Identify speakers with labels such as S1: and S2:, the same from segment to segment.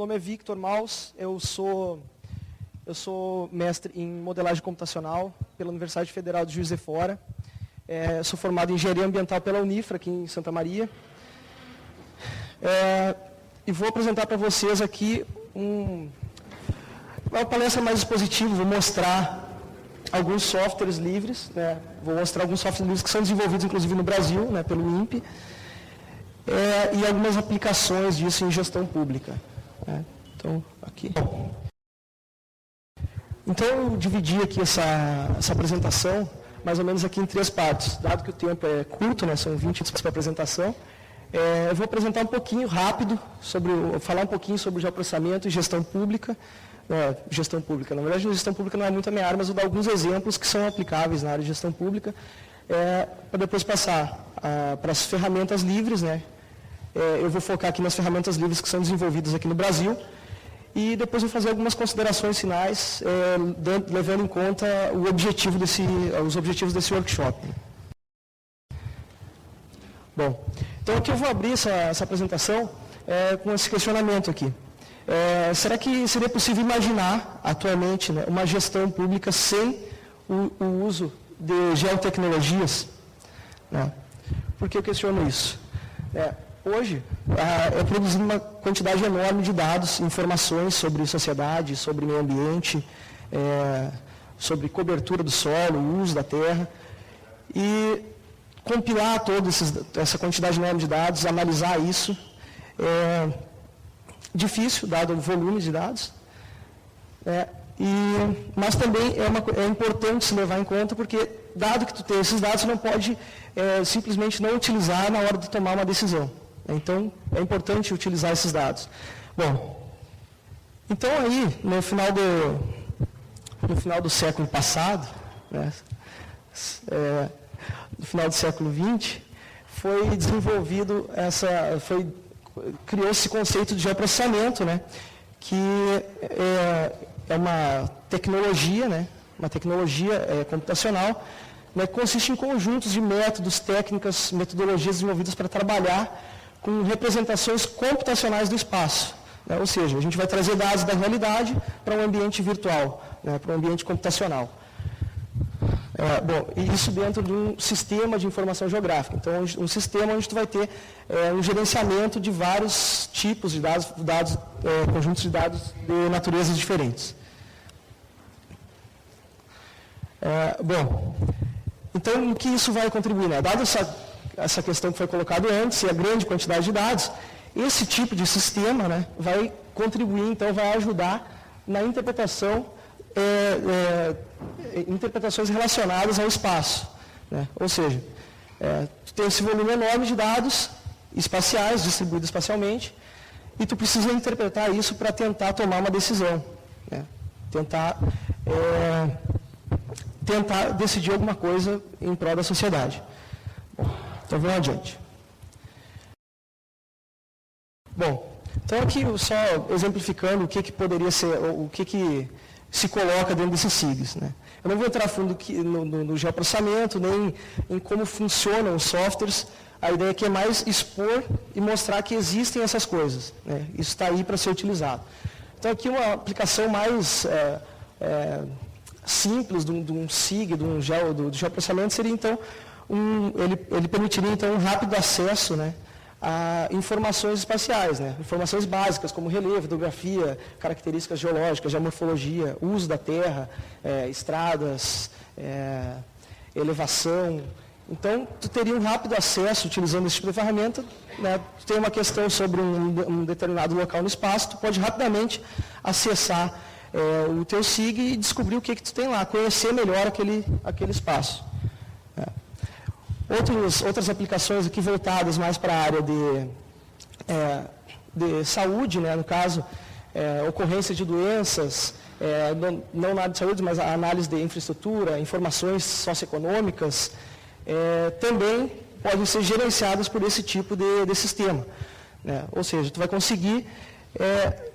S1: nome é Victor Maus, eu sou mestre em modelagem computacional pela Universidade Federal de Juiz de Fora. Sou formado em engenharia ambiental pela Unifra, aqui em Santa Maria. E vou apresentar para vocês aqui uma palestra mais expositiva, vou mostrar alguns softwares livres, né? Vou mostrar alguns softwares livres que são desenvolvidos, inclusive, no Brasil, né, pelo INPE, e algumas aplicações disso em gestão pública. Né? Então, aqui. Então, eu dividi aqui essa apresentação, mais ou menos aqui em 3 partes. Dado que o tempo é curto, né, são 20 minutos para a apresentação, eu vou apresentar um pouquinho rápido, falar um pouquinho sobre geoprocessamento e gestão pública. Gestão pública. Na verdade, gestão pública não é muito a minha área, mas vou dar alguns exemplos que são aplicáveis na área de gestão pública, para depois passar para as ferramentas livres, né? Eu vou focar aqui nas ferramentas livres que são desenvolvidas aqui no Brasil, e depois vou fazer algumas considerações finais, levando em conta os objetivos desse workshop. Bom, então aqui eu vou abrir essa apresentação com esse questionamento aqui. Será que seria possível imaginar, atualmente, né, uma gestão pública sem o uso de geotecnologias? Né? Por que eu questiono isso? Hoje, é produzido uma quantidade enorme de dados, informações sobre sociedade, sobre meio ambiente, sobre cobertura do solo, uso da terra, e compilar toda essa quantidade enorme de dados, analisar isso, difícil, dado o volume de dados, mas também é importante se levar em conta, porque, dado que tu tem esses dados, você não pode simplesmente não utilizar na hora de tomar uma decisão. Então, é importante utilizar esses dados. Bom, então aí, no final do século passado, né, no final do século XX, foi desenvolvido criou esse conceito de geoprocessamento, né, que é uma tecnologia, né, computacional, né, que consiste em conjuntos de métodos, técnicas, metodologias desenvolvidas para trabalhar com representações computacionais do espaço. Né, ou seja, a gente vai trazer dados da realidade para um ambiente virtual, né, para um ambiente computacional. E isso dentro de um sistema de informação geográfica. Então, um sistema onde tu vai ter um gerenciamento de vários tipos de dados, conjuntos de dados de naturezas diferentes. Então, o que isso vai contribuir? Né? Dado essa questão que foi colocada antes, e a grande quantidade de dados, esse tipo de sistema, né, vai contribuir, então, vai ajudar na interpretação interpretações relacionadas ao espaço. Né? Ou seja, tu tem esse volume enorme de dados espaciais, distribuídos espacialmente, e tu precisa interpretar isso para tentar tomar uma decisão. Né? Tentar decidir alguma coisa em prol da sociedade. Bom, então vamos adiante. Bom, então aqui só exemplificando o que poderia ser, o que se coloca dentro desses SIGs. Né? Eu não vou entrar a fundo no geoprocessamento, nem em como funcionam os softwares. A ideia aqui é mais expor e mostrar que existem essas coisas. Né? Isso está aí para ser utilizado. Então, aqui uma aplicação mais simples de um SIG, do geoprocessamento, seria, então, ele permitiria, então, um rápido acesso, né, a informações espaciais, né? Informações básicas, como relevo, hidrografia, características geológicas, geomorfologia, uso da terra, estradas, elevação. Então, tu teria um rápido acesso utilizando esse tipo de ferramenta. Né? Tu tem uma questão sobre um determinado local no espaço, tu pode rapidamente acessar o teu SIG e descobrir o que tu tem lá, conhecer melhor aquele espaço. Outras aplicações aqui voltadas mais para a área de saúde, né? No caso, ocorrência de doenças, não na área de saúde, mas a análise de infraestrutura, informações socioeconômicas, também podem ser gerenciadas por esse tipo de sistema. Né? Ou seja, tu vai conseguir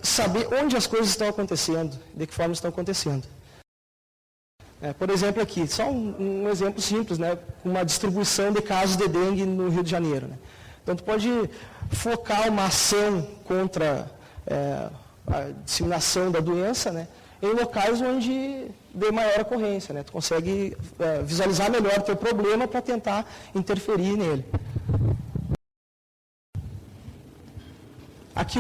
S1: saber onde as coisas estão acontecendo, de que forma estão acontecendo. Por exemplo, aqui, só um exemplo simples, né, uma distribuição de casos de dengue no Rio de Janeiro. Né? Então, tu pode focar uma ação contra a disseminação da doença, né, em locais onde dê maior ocorrência, né? Tu consegue visualizar melhor o teu problema para tentar interferir nele. Aqui,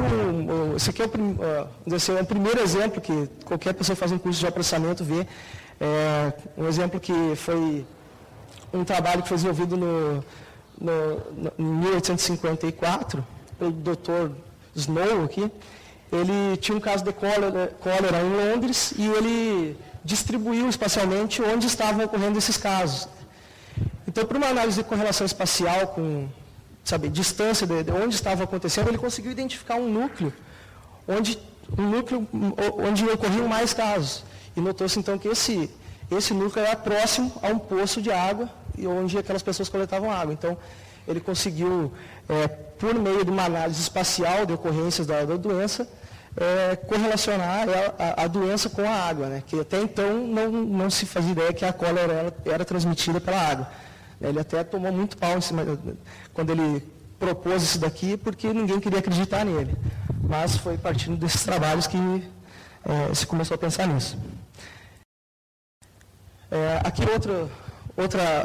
S1: esse aqui é o primeiro exemplo que qualquer pessoa que faz um curso de geoprocessamento vê. Um exemplo que foi um trabalho que foi desenvolvido em 1854, pelo Dr. Snow aqui. Ele tinha um caso de cólera em Londres e ele distribuiu espacialmente onde estavam ocorrendo esses casos. Então, para uma análise de correlação espacial com distância de onde estava acontecendo, ele conseguiu identificar um núcleo onde ocorriam mais casos. E notou-se então que esse núcleo era próximo a um poço de água e onde aquelas pessoas coletavam água. Então, ele conseguiu, por meio de uma análise espacial de ocorrências da doença, correlacionar a doença com a água, né? Que até então não se fazia ideia que a cólera era transmitida pela água. Ele até tomou muito pau em cima, quando ele propôs isso daqui, porque ninguém queria acreditar nele. Mas foi partindo desses trabalhos que se começou a pensar nisso. Aqui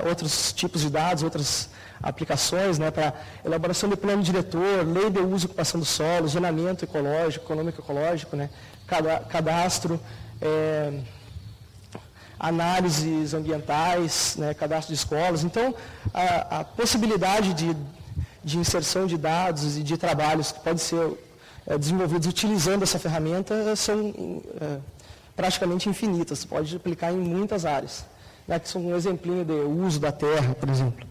S1: outros tipos de dados, outras aplicações, né, para elaboração de plano diretor, lei de uso e ocupação do solo, zonamento ecológico, econômico ecológico, né, cadastro, análises ambientais, né, cadastro de escolas. Então, a possibilidade de inserção de dados e de trabalhos que podem ser desenvolvidos utilizando essa ferramenta são praticamente infinitas. Você pode aplicar em muitas áreas. Aqui são um exemplinho de uso da terra, por exemplo.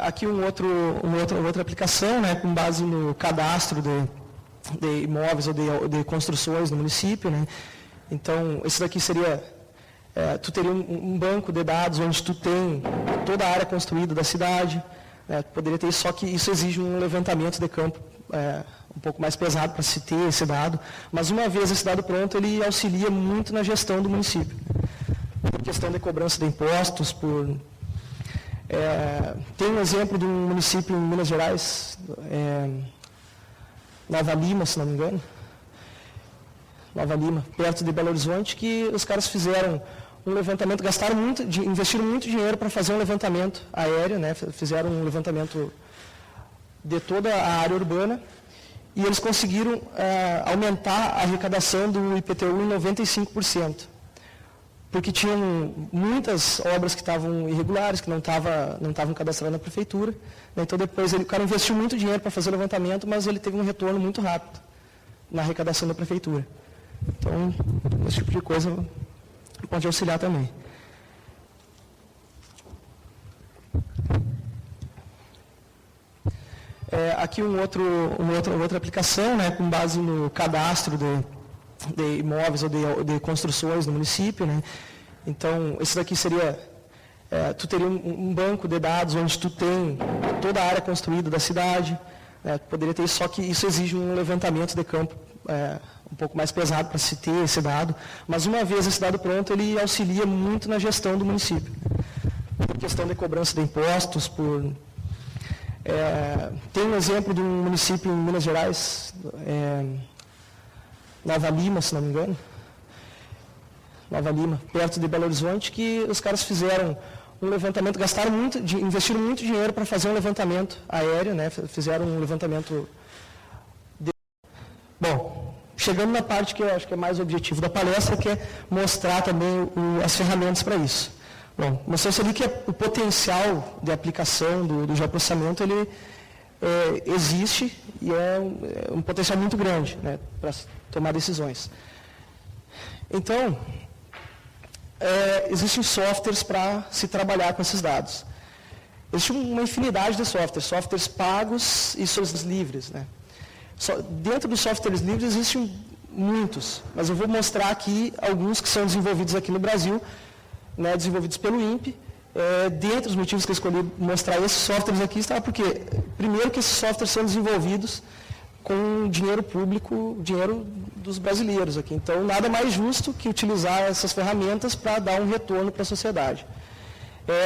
S1: Aqui uma outra aplicação, né, com base no cadastro de imóveis ou de construções no município, né. Então, esse daqui seria, tu teria um banco de dados onde tu tem toda a área construída da cidade, né, poderia ter isso, só que isso exige um levantamento de campo um pouco mais pesado para se ter esse dado, mas uma vez esse dado pronto, ele auxilia muito na gestão do município. Por questão de cobrança de impostos, tem um exemplo de um município em Minas Gerais, Nova Lima, se não me engano, Nova Lima, perto de Belo Horizonte, que os caras fizeram um levantamento, investiram muito dinheiro para fazer um levantamento aéreo, né, fizeram um levantamento de toda a área urbana, e eles conseguiram aumentar a arrecadação do IPTU em 95%. Porque tinham muitas obras que estavam irregulares, que não estavam cadastradas na prefeitura. Né? Então, depois, o cara investiu muito dinheiro para fazer o levantamento, mas ele teve um retorno muito rápido na arrecadação da prefeitura. Então, esse tipo de coisa pode auxiliar também. Aqui uma outra aplicação, né, com base no cadastro de imóveis ou de construções no município, né? Então, esse daqui seria, tu teria um banco de dados onde tu tem toda a área construída da cidade, né? Poderia ter isso, só que isso exige um levantamento de campo um pouco mais pesado para se ter esse dado, mas uma vez esse dado pronto, ele auxilia muito na gestão do município. Por questão de cobrança de impostos, tem um exemplo de um município em Minas Gerais, Nova Lima, se não me engano, Nova Lima, perto de Belo Horizonte, que os caras fizeram um levantamento, investiram muito dinheiro para fazer um levantamento aéreo, né, fizeram um levantamento Bom, chegando na parte que eu acho que é mais o objetivo da palestra, que é mostrar também as ferramentas para isso. Bom, mostrou-se ali que o potencial de aplicação do geoprocessamento, ele existe e é um potencial muito grande, né, para tomar decisões. Então, existem softwares para se trabalhar com esses dados. Existe uma infinidade de softwares pagos e softwares livres, né? Dentro dos softwares livres existem muitos, mas eu vou mostrar aqui alguns que são desenvolvidos aqui no Brasil, né, desenvolvidos pelo INPE. Dentre os motivos que eu escolhi mostrar esses softwares aqui está porque, primeiro, que esses softwares são desenvolvidos com dinheiro público, dinheiro dos brasileiros aqui. Então, nada mais justo que utilizar essas ferramentas para dar um retorno para a sociedade.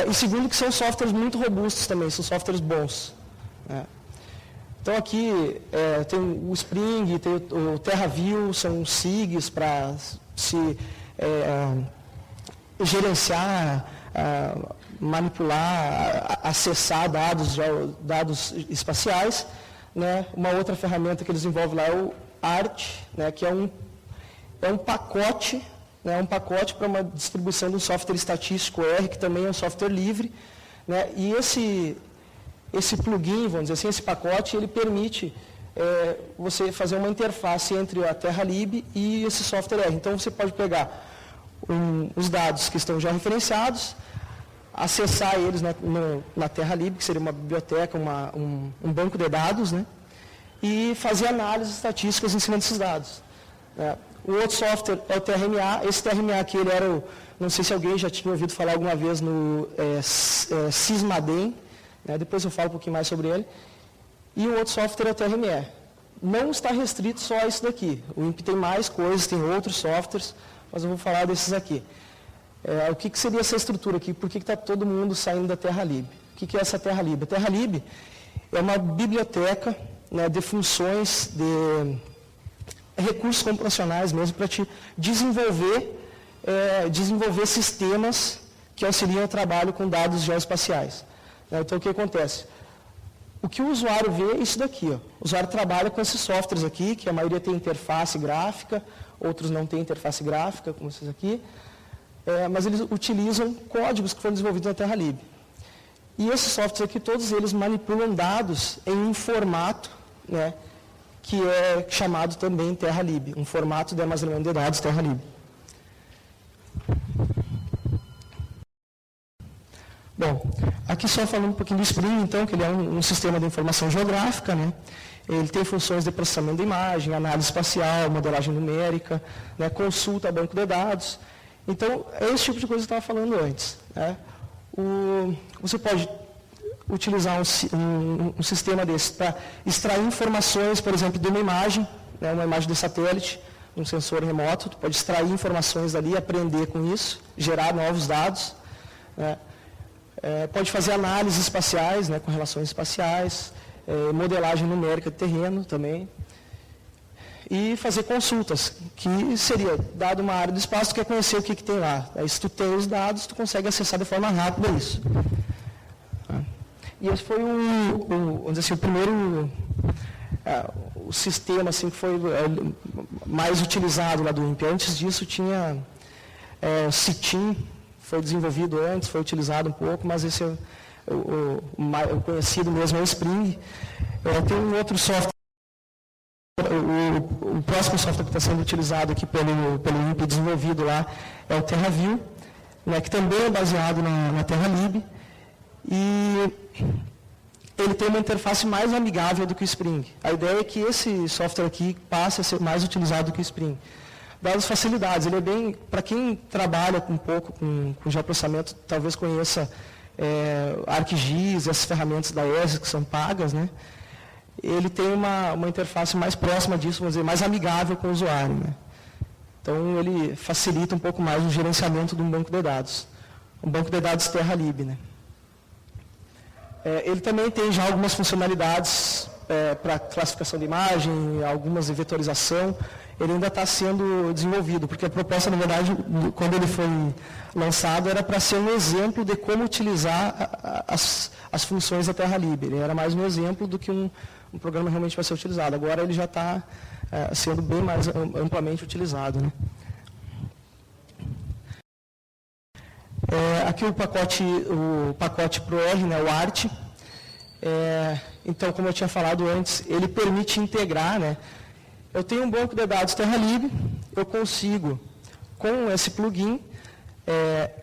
S1: E segundo, que são softwares muito robustos também, são softwares bons. Né? Então aqui tem o Spring, tem o TerraView, são SIGs para se gerenciar, manipular, acessar dados espaciais. Né? Uma outra ferramenta que eles desenvolvem lá é o ART, né? Que é um pacote, né? Um pacote para uma distribuição de um software estatístico R, que também é um software livre. Né? E esse plugin, vamos dizer assim, esse pacote, ele permite você fazer uma interface entre a TerraLib e esse software R. Então, você pode pegar os dados que estão já referenciados, acessar eles na TerraLib, que seria uma biblioteca, um banco de dados, né? E fazer análises estatísticas em cima desses dados. Né? O outro software é o TRMA. Esse TRMA aqui, ele era não sei se alguém já tinha ouvido falar alguma vez no Sysmadem, né? Depois eu falo um pouquinho mais sobre ele. E o outro software é o TRME. Não está restrito só a isso daqui. O INPE tem mais coisas, tem outros softwares, mas eu vou falar desses aqui. O que seria essa estrutura aqui? Por que está todo mundo saindo da TerraLib? O que é essa TerraLib? A TerraLib é uma biblioteca, né, de funções, de recursos computacionais mesmo, para te desenvolver sistemas que auxiliam o trabalho com dados geoespaciais. Então, o que acontece? O que o usuário vê é isso daqui. Ó. O usuário trabalha com esses softwares aqui, que a maioria tem interface gráfica, outros não têm interface gráfica, como esses aqui. Mas eles utilizam códigos que foram desenvolvidos na TerraLib. E esses softwares aqui, todos eles manipulam dados em um formato, né, que é chamado também TerraLib, um formato de armazenamento de dados TerraLib. Bom, aqui só falando um pouquinho do Spring, então, que ele é um sistema de informação geográfica, né? Ele tem funções de processamento de imagem, análise espacial, modelagem numérica, né, consulta a banco de dados. Então, é esse tipo de coisa que eu estava falando antes. Né? Você pode utilizar um sistema desse para extrair informações, por exemplo, de uma imagem, né, uma imagem de satélite, um sensor remoto. Tu pode extrair informações dali, aprender com isso, gerar novos dados. Né? Pode fazer análises espaciais, né, com relações espaciais, modelagem numérica de terreno também. E fazer consultas, que seria, dado uma área do espaço, tu quer conhecer o que tem lá. Aí, se tu tem os dados, tu consegue acessar de forma rápida isso. E esse foi vamos dizer assim, o primeiro o sistema assim, que foi mais utilizado lá do INPE. Antes disso tinha o CITIM, foi desenvolvido antes, foi utilizado um pouco, mas esse é o conhecido mesmo é o Spring. Tem um outro software. O próximo software que está sendo utilizado aqui pelo INPE, desenvolvido lá, é o TerraView, né, que também é baseado na TerraLib, e ele tem uma interface mais amigável do que o Spring. A ideia é que esse software aqui passe a ser mais utilizado do que o Spring. Dadas as facilidades, ele é bem, para quem trabalha um pouco com geoprocessamento, talvez conheça ArcGIS, essas ferramentas da ESA que são pagas, né? Ele tem uma interface mais próxima disso, vamos dizer, mais amigável com o usuário. Né? Então, ele facilita um pouco mais o gerenciamento de um banco de dados. Um banco de dados TerraLib. Né? Ele também tem já algumas funcionalidades para classificação de imagem, algumas de vetorização. Ele ainda está sendo desenvolvido, porque a proposta, na verdade, quando ele foi lançado, era para ser um exemplo de como utilizar as funções da TerraLib. Ele era mais um exemplo do que um programa realmente vai ser utilizado. Agora ele já está sendo bem mais amplamente utilizado. Né? Aqui o pacote ProR, né, o ART. Então, como eu tinha falado antes, ele permite integrar, né? Eu tenho um banco de dados TerraLib, eu consigo, com esse plugin,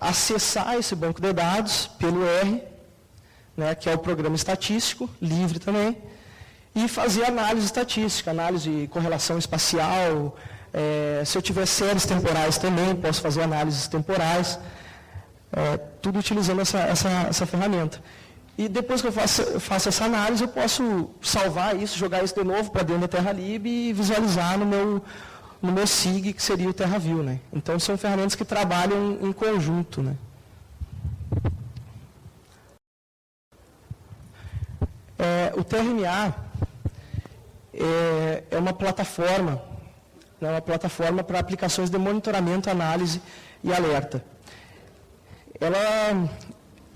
S1: acessar esse banco de dados pelo R, né, que é o programa estatístico, livre também, e fazer análise estatística, análise de correlação espacial. Se eu tiver séries temporais também, posso fazer análises temporais, tudo utilizando essa ferramenta. E depois que eu faço essa análise, eu posso salvar isso, jogar isso de novo para dentro da TerraLib e visualizar no meu SIG, que seria o TerraView. Né? Então, são ferramentas que trabalham em conjunto. Né? O TRMA é uma plataforma, né, para aplicações de monitoramento, análise e alerta. Ela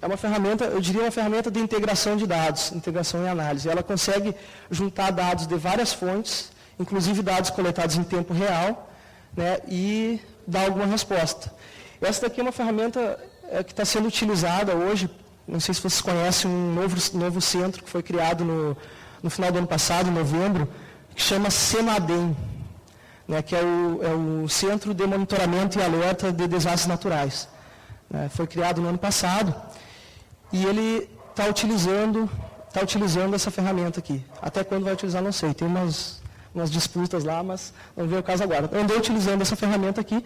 S1: é uma ferramenta, eu diria uma ferramenta de integração de dados, integração e análise. Ela consegue juntar dados de várias fontes, inclusive dados coletados em tempo real, né, e dar alguma resposta. Essa daqui é uma ferramenta que está sendo utilizada hoje, não sei se vocês conhecem, um novo centro que foi criado no final do ano passado, em novembro, que chama CEMADEM, né, que é o Centro de Monitoramento e Alerta de Desastres Naturais. Foi criado no ano passado e ele está utilizando essa ferramenta aqui. Até quando vai utilizar, não sei. Tem umas disputas lá, mas não vem o caso agora. Eu andei utilizando essa ferramenta aqui,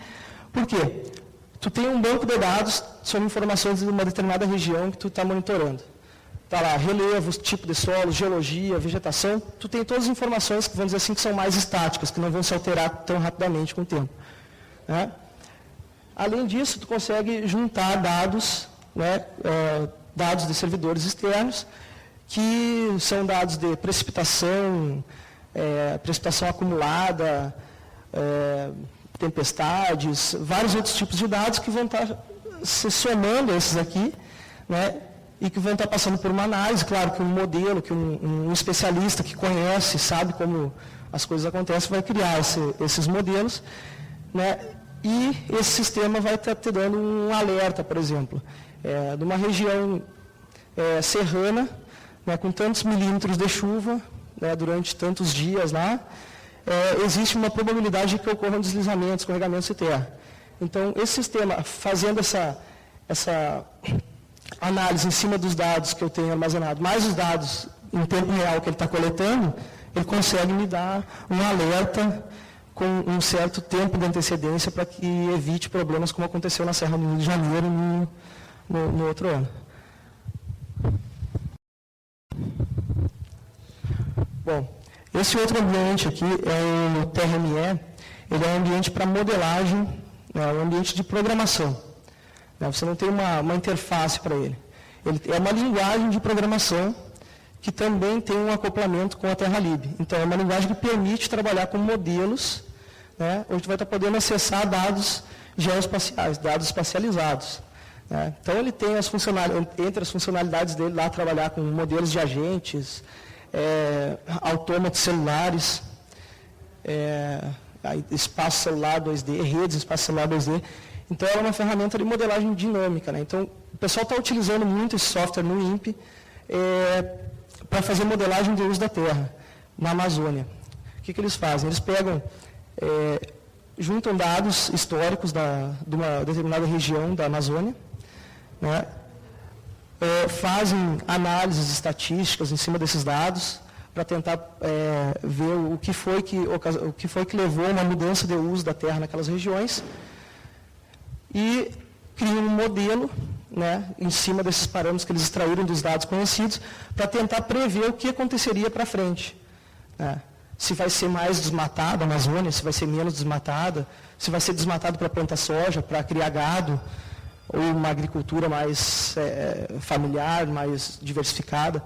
S1: por quê? Tu tem um banco de dados sobre informações de uma determinada região que tu está monitorando. Está lá, relevos, tipo de solo, geologia, vegetação. Tu tem todas as informações que, vamos dizer assim, que são mais estáticas, que não vão se alterar tão rapidamente com o tempo. Né? Além disso, tu consegue juntar dados, né, dados de servidores externos, que são dados de precipitação, precipitação acumulada, tempestades, vários outros tipos de dados que vão estar se somando a esses aqui, né, e que vão estar passando por uma análise, claro, que um modelo, que um especialista que conhece, sabe como as coisas acontecem, vai criar esses modelos, né, e esse sistema vai estar te dando um alerta, por exemplo, de uma região serrana, né, com tantos milímetros de chuva, né, durante tantos dias lá, existe uma probabilidade de que ocorram deslizamentos, escorregamentos de terra. Então, esse sistema, fazendo essa análise em cima dos dados que eu tenho armazenado, mais os dados em tempo real que ele está coletando, ele consegue me dar um alerta com um certo tempo de antecedência para que evite problemas como aconteceu na Serra do Rio de Janeiro no outro ano. Bom, esse outro ambiente aqui é o TRME, ele é um ambiente para modelagem, né, um ambiente de programação. Né, você não tem uma interface para ele. Ele é uma linguagem de programação que também tem um acoplamento com a TerraLib. Então, é uma linguagem que permite trabalhar com modelos, né, onde vai estar podendo acessar dados geoespaciais, dados espacializados. Né. Então, ele tem entre as funcionalidades dele lá, trabalhar com modelos de agentes, autômatos celulares, espaço celular 2D, redes de espaço celular 2D. Então, ela é uma ferramenta de modelagem dinâmica. Né? Então, o pessoal está utilizando muito esse software no INPE para fazer modelagem de uso da terra na Amazônia. O que eles fazem? Eles pegam, juntam dados históricos de uma determinada região da Amazônia, né? Fazem análises estatísticas em cima desses dados para tentar ver o que foi que levou a uma mudança de uso da terra naquelas regiões e criam um modelo, né, em cima desses parâmetros que eles extraíram dos dados conhecidos para tentar prever o que aconteceria para frente. Né? Se vai ser mais desmatada a Amazônia, se vai ser menos desmatada, se vai ser desmatado para plantar soja, para criar gado, ou uma agricultura mais familiar, mais diversificada.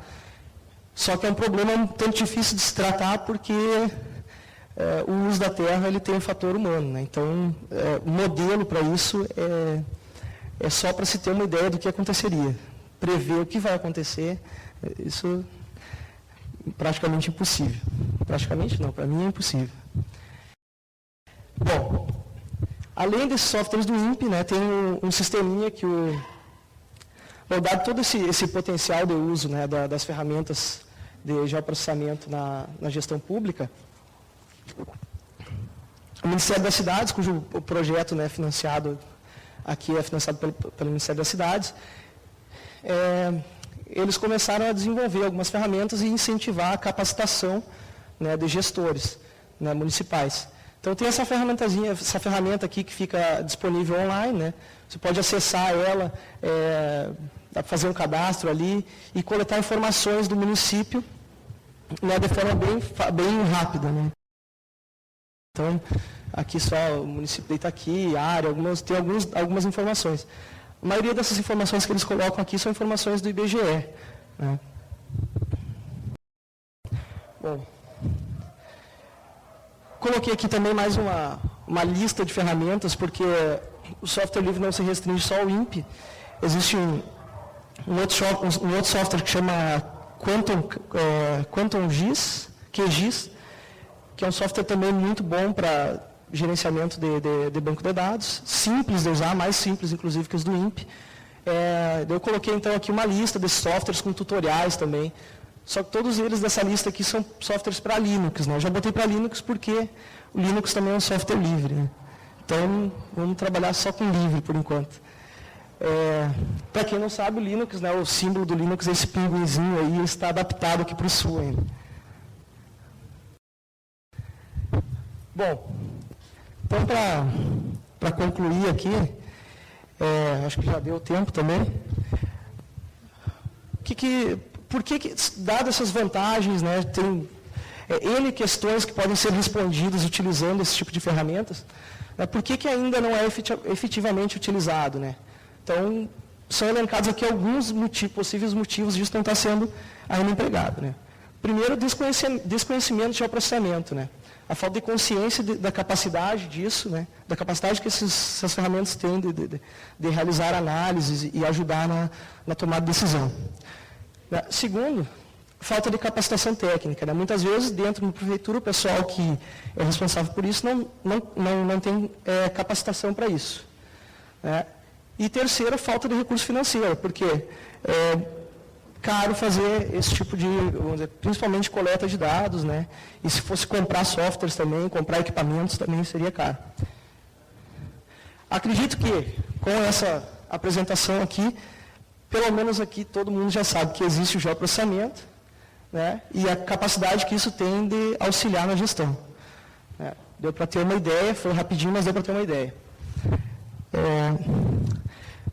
S1: Só que é um problema um tanto difícil de se tratar porque o uso da terra ele tem um fator humano. Né? Então, o modelo para isso é só para se ter uma ideia do que aconteceria. Prever o que vai acontecer, isso é praticamente impossível. Praticamente não, para mim é impossível. Bom, além desses softwares do INPE, né, tem um sisteminha que dado todo esse potencial de uso, né, das ferramentas de geoprocessamento na gestão pública, o Ministério das Cidades, cujo o projeto, né, financiado aqui é financiado pelo Ministério das Cidades, eles começaram a desenvolver algumas ferramentas e incentivar a capacitação, né, de gestores, né, municipais. Então, tem essa ferramenta aqui que fica disponível online, né? Você pode acessar ela, dá para fazer um cadastro ali e coletar informações do município, né, de forma bem rápida. Né? Então, aqui só o município de Itaqui, a área, tem algumas informações. A maioria dessas informações que eles colocam aqui são informações do IBGE. Né? Bom, coloquei aqui também mais uma lista de ferramentas, porque o software livre não se restringe só ao INPE. Existe um outro software que chama QuantumGIS, QGIS, que é um software também muito bom para gerenciamento de banco de dados, simples de usar, mais simples inclusive que os do INPE. Eu coloquei então aqui uma lista desses softwares com tutoriais também, só que todos eles dessa lista aqui são softwares para Linux, né? Eu já botei para Linux porque o Linux também é um software livre, né? Então vamos trabalhar só com livre por enquanto. Para quem não sabe, o Linux, né, o símbolo do Linux é esse pinguinzinho aí, está adaptado aqui para o Sul ainda. Bom, então para concluir aqui, acho que já deu tempo também. Por que, dadas essas vantagens, né, tem questões que podem ser respondidas utilizando esse tipo de ferramentas, né, por que ainda não é efetivamente utilizado, né? Então, são elencados aqui alguns possíveis motivos disso não estar sendo ainda empregado, né? Primeiro, desconhecimento de geoprocessamento, né? A falta de consciência da capacidade disso, né? Da capacidade que essas ferramentas têm de realizar análises e ajudar na tomada de decisão. Segundo, falta de capacitação técnica, né? Muitas vezes, dentro da prefeitura, o pessoal que é responsável por isso não tem capacitação para isso, né? E terceiro, falta de recurso financeiro, porque é caro fazer esse tipo de, vamos dizer, principalmente coleta de dados, né? E se fosse comprar softwares também, comprar equipamentos também seria caro. Acredito que com essa apresentação aqui, pelo menos aqui todo mundo já sabe que existe o geoprocessamento, né? E a capacidade que isso tem de auxiliar na gestão, né? Deu para ter uma ideia, foi rapidinho, mas deu para ter uma ideia.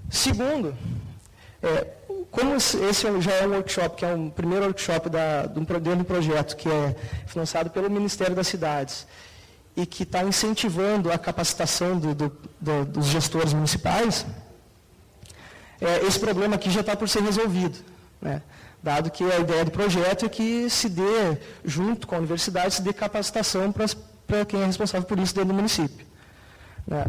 S1: Segundo, como esse já é um workshop, que é um primeiro workshop dentro do projeto, que é financiado pelo Ministério das Cidades, e que está incentivando a capacitação dos gestores municipais, esse problema aqui já está por ser resolvido, né? Dado que a ideia do projeto é que se dê, junto com a universidade, se dê capacitação para quem é responsável por isso dentro do município, né?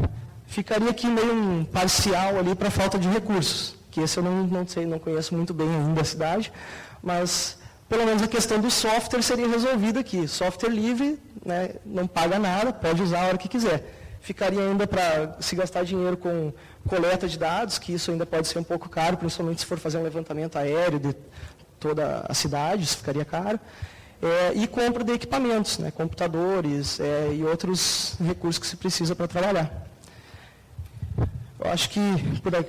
S1: Ficaria aqui meio um parcial ali para falta de recursos, que esse eu não sei, não conheço muito bem ainda a cidade, mas pelo menos a questão do software seria resolvida aqui. Software livre, né, não paga nada, pode usar a hora que quiser. Ficaria ainda para se gastar dinheiro com coleta de dados, que isso ainda pode ser um pouco caro, principalmente se for fazer um levantamento aéreo de toda a cidade, isso ficaria caro. E compra de equipamentos, né, computadores e outros recursos que se precisa para trabalhar. Eu acho que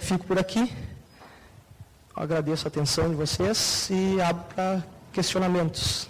S1: fico por aqui. Agradeço a atenção de vocês e abro para questionamentos.